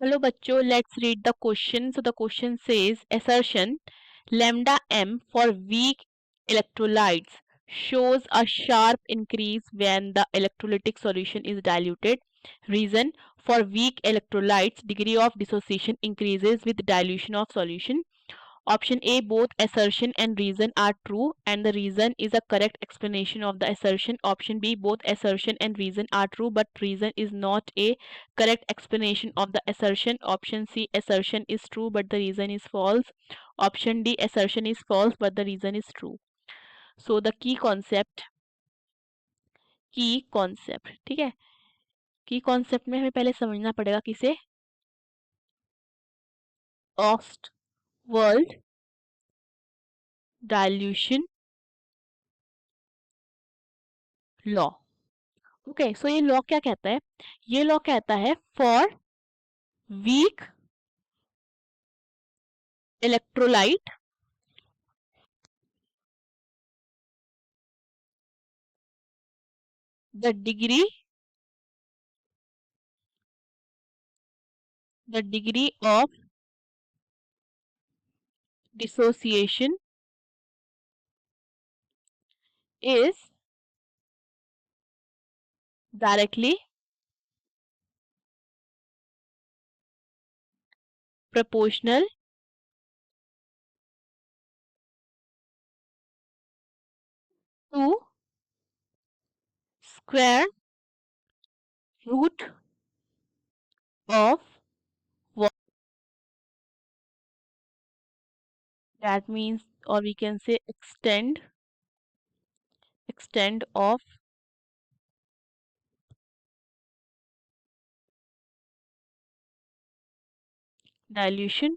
Hello bachcho, let's read the question. So the question says assertion lambda m for weak electrolytes shows a sharp increase when the electrolytic solution is diluted. Reason for weak electrolytes degree of dissociation increases with dilution of solution. Option A, both assertion and reason are true, and the reason is a correct explanation of the assertion. Option B, both assertion and reason are true, but reason is not a correct explanation of the assertion. Option C, assertion is true, but the reason is false. Option D, assertion is false, but the reason is true. So the की concept ठीक है, की concept में हमें पहले समझना पड़ेगा किसे, ऑस्टवर्ल्ड डाइल्यूशन लॉ। ओके, सो ये लॉ क्या कहता है? ये लॉ कहता है for weak electrolyte the degree of dissociation is directly proportional to square root of what? That means, or we can say extent of dilution,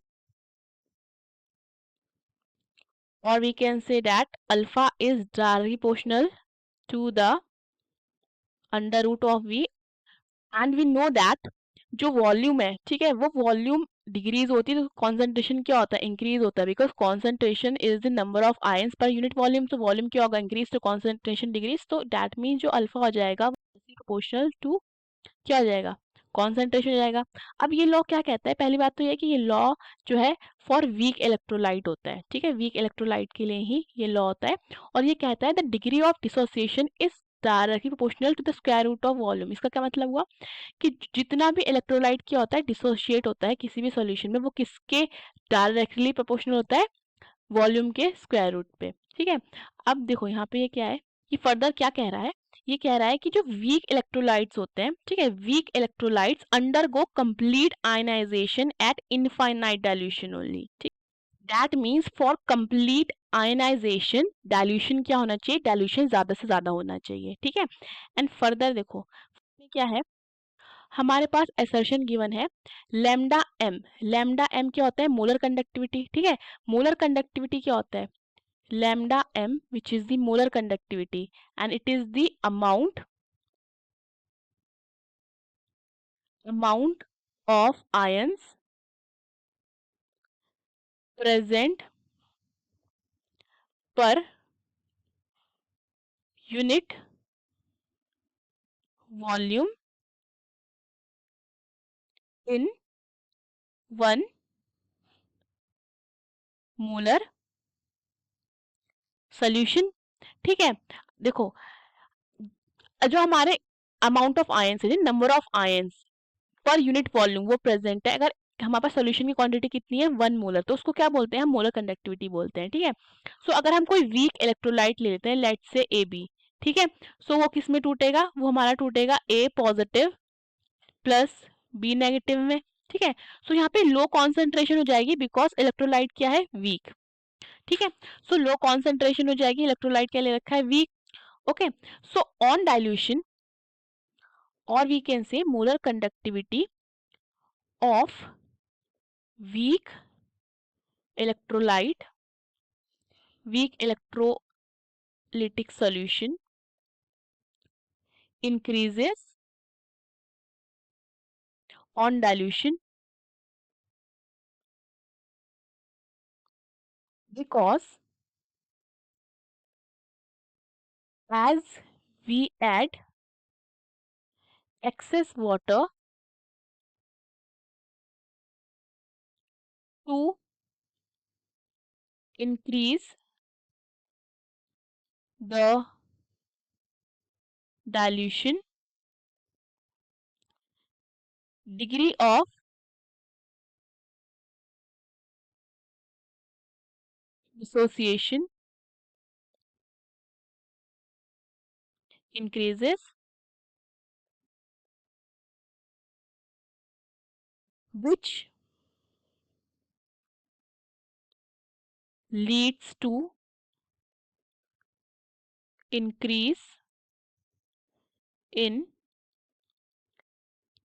or we can say that alpha is directly proportional to the under root of v, and we know that जो volume है, ठीक है, वो volume decrease होती है तो concentration क्या होता है, इंक्रीज होता है, because concentration is the number of ions per unit volume, तो वॉल्यूम क्या होगा, इंक्रीज, तो कॉन्सेंट्रेशन डिक्रीज, तो दैट मीन जो अल्फा हो जाएगा प्रोपोर्शनल टू क्या हो जाएगा, कॉन्सेंट्रेशन हो जाएगा। अब ये लॉ क्या कहता है, पहली बात तो ये है कि ये लॉ जो है फॉर वीक इलेक्ट्रोलाइट होता है, ठीक है, वीक इलेक्ट्रोलाइट के लिए ही ये लॉ होता है, और ये कहता है the degree of dissociation is directly proportional to the square root of volume. इसका क्या मतलब हुआ कि जितना भी इलेक्ट्रोलाइट क्या होता है, डिसोशिएट होता है किसी भी सॉल्यूशन में, वो किसके डायरेक्टली प्रोपोर्शनल होता है, वॉल्यूम के स्क्वायर रूट पे, ठीक है। अब देखो यहाँ पे ये क्या है, ये फर्दर क्या कह रहा है, ये कह रहा है कि जो वीक इलेक्ट्रोलाइट्स होते हैं, ठीक है, weak electrolytes undergo complete ionisation at infinite dilution only, ठीक। That means for complete ionisation dilution क्या होना चाहिए, डाइल्यूशन ज्यादा से ज्यादा होना चाहिए, ठीक है। एंड फर्दर देखो क्या है, हमारे पास असर्शन गिवन है लैम्डा एम क्या होता है, मोलर कंडक्टिविटी, ठीक है। मोलर कंडक्टिविटी क्या होता है, lambda M which is the molar conductivity, and it is the amount of ions present per unit volume in one molar solution, ठीक है। देखो जो हमारे अमाउंट ऑफ आयंस है, number of ions per unit volume वो present है, अगर हमारे पास सोल्यूशन की क्वांटिटी कितनी है, 1 मोलर, तो उसको क्या बोलते हैं, हम मोलर कंडक्टिविटी बोलते हैं, ठीक है। सो अगर हम कोई वीक इलेक्ट्रोलाइट ले लेते हैं, लेट से ए बी, ठीक है, सो वो किस में टूटेगा, वो हमारा टूटेगा ए पॉजिटिव प्लस बी नेगेटिव में, ठीक है। सो यहाँ पे लो कॉन्सेंट्रेशन हो जाएगी बिकॉज इलेक्ट्रोलाइट क्या है, वीक, ठीक है। सो लो कॉन्सेंट्रेशन हो जाएगी, इलेक्ट्रोलाइट क्या ले रखा है, weak, okay. So on dilution, और we can say molar conductivity of weak electrolyte, weak electrolytic solution increases on dilution because as we add excess water increase the dilution degree of dissociation increases, which leads to increase in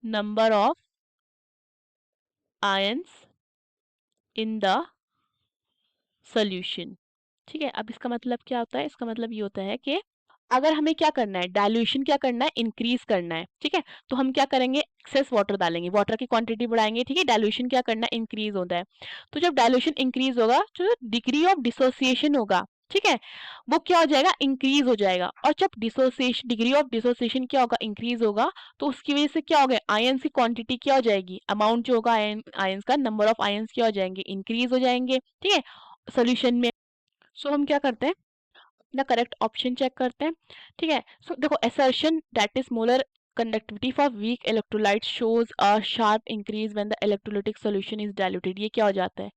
number of ions in the solution। ठीक है, अब इसका मतलब क्या होता है? इसका मतलब ये होता है कि अगर हमें क्या करना है, डाइल्यूशन क्या करना है, इंक्रीज करना है। ठीक है, तो हम क्या करेंगे, एक्सेस वाटर डालेंगे, वाटर की क्वांटिटी बढ़ाएंगे। ठीक है, डाइल्यूशन क्या करना है, इंक्रीज होता है। तो जब डाइल्यूशन इंक्रीज होगा तो डिग्री ऑफ डिसोसिएशन होगा, ठीक है, वो क्या हो जाएगा, इंक्रीज हो जाएगा। और जब डिसोसिएशन, डिग्री ऑफ डिसोसिएशन क्या होगा, इंक्रीज होगा, तो उसकी वजह से क्या होगा, आयंस की क्वांटिटी क्या हो जाएगी, अमाउंट जो होगा आयंस का, नंबर ऑफ आयंस क्या हो जाएंगे, इंक्रीज हो जाएंगे। ठीक है, सोल्यूशन में। सो हम क्या करते हैं, अपना करेक्ट ऑप्शन चेक करते हैं। ठीक है, सो देखो, assertion that is molar conductivity for weak electrolyte shows a sharp increase when the electrolytic solution is diluted, ये क्या हो जाता है,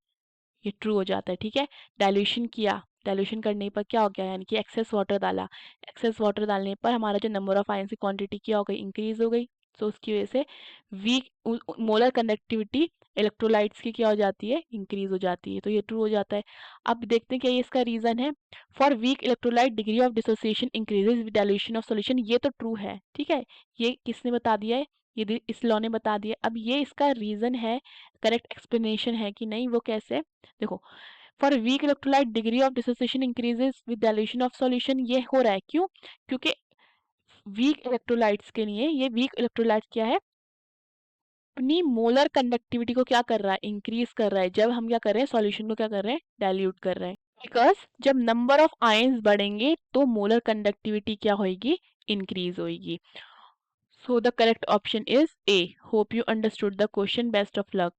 ये ट्रू हो जाता है। ठीक है, डाइल्यूशन किया, डाइल्यूशन करने पर क्या हो गया, यानी कि एक्सेस वाटर डाला, एक्सेस वाटर डालने पर हमारा जो नंबर ऑफ आयंस की क्वांटिटी क्या हो गई, इंक्रीज हो गई। तो उसकी वजह से वीक मोलर कंडक्टिविटी इलेक्ट्रोलाइट्स की क्या हो जाती है, इंक्रीज हो जाती है। तो ये ट्रू हो जाता है। अब देखते हैं क्या ये इसका रीजन है, for weak electrolyte degree of dissociation increases with dilution of solution, ये तो ट्रू है। ठीक है, ये किसने बता दिया है, ये इस लॉ ने बता दिया। अब ये इसका रीजन है, करेक्ट एक्सप्लेनेशन है कि नहीं, वो कैसे, देखो, for weak electrolyte degree of dissociation increases with dilution of solution, ये हो रहा है क्यों, क्योंकि वीक इलेक्ट्रोलाइट्स के लिए, ये वीक इलेक्ट्रोलाइट क्या है, अपनी मोलर कंडक्टिविटी को क्या कर रहा है, इंक्रीज कर रहा है। जब हम क्या कर रहे हैं, सॉल्यूशन को क्या कर रहे हैं, डाइल्यूट कर रहे हैं। बिकॉज जब नंबर ऑफ आयंस बढ़ेंगे तो मोलर कंडक्टिविटी क्या होगी, इंक्रीज होगी। So the correct option is a. Hope you understood the question, best of luck.